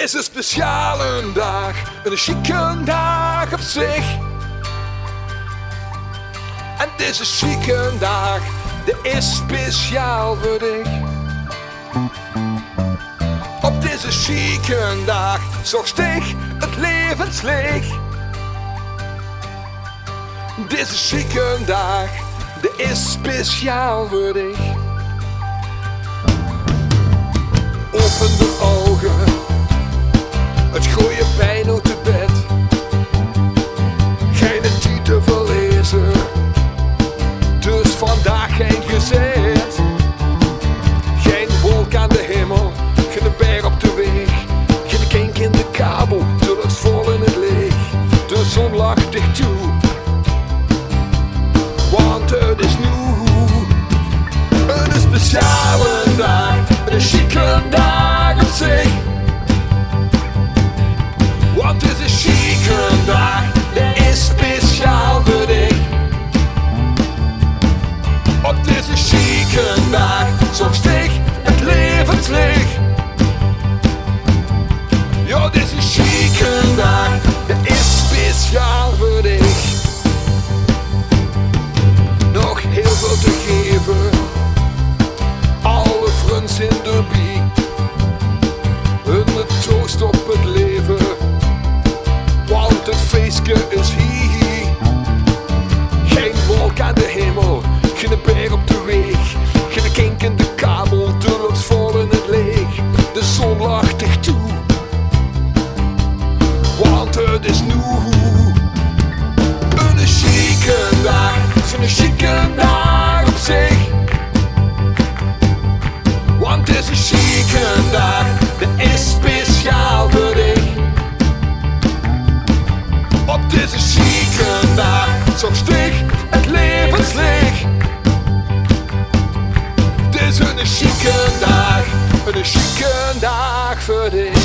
is een speciale dag, een chique dag op zich. En het is een chique dag, die is speciaal voor dich. Op deze chique dag zorgt dich het levenslicht. Deze chique dag, die is speciaal voor dich. Open de ogen, het gooien pijn uit het bed. Geen titel verlezen, dus vandaag geen gezet. Geen wolk aan de hemel, geen berg op de weg. Geen kink in de kabel, tot het vol in het licht. De zon lacht dicht toe, want het is nieuw. Een speciale dag, een chique dag op zich. Want het is een chique dag, die is speciaal voor dich. Op deze chique dag zorgt dich het levenslicht. Ja, deze chique dag, die is speciaal voor dich. Nog heel veel te geven, alle vrienden in de bie. Een troost op het leven, want het feestje is hier. Geen wolk aan de hemel, geen berg op de weg. Geen kink in de kabel, de lucht vol in het leeg. De zon lacht dicht toe, want het is nieuw. Een chique dag, zo'n chique dag op zich. Want het is een chique dag, die is speciaal voor dich. Op deze chique dag zorgt dich het levenslicht. Dit is een chique dag voor dich.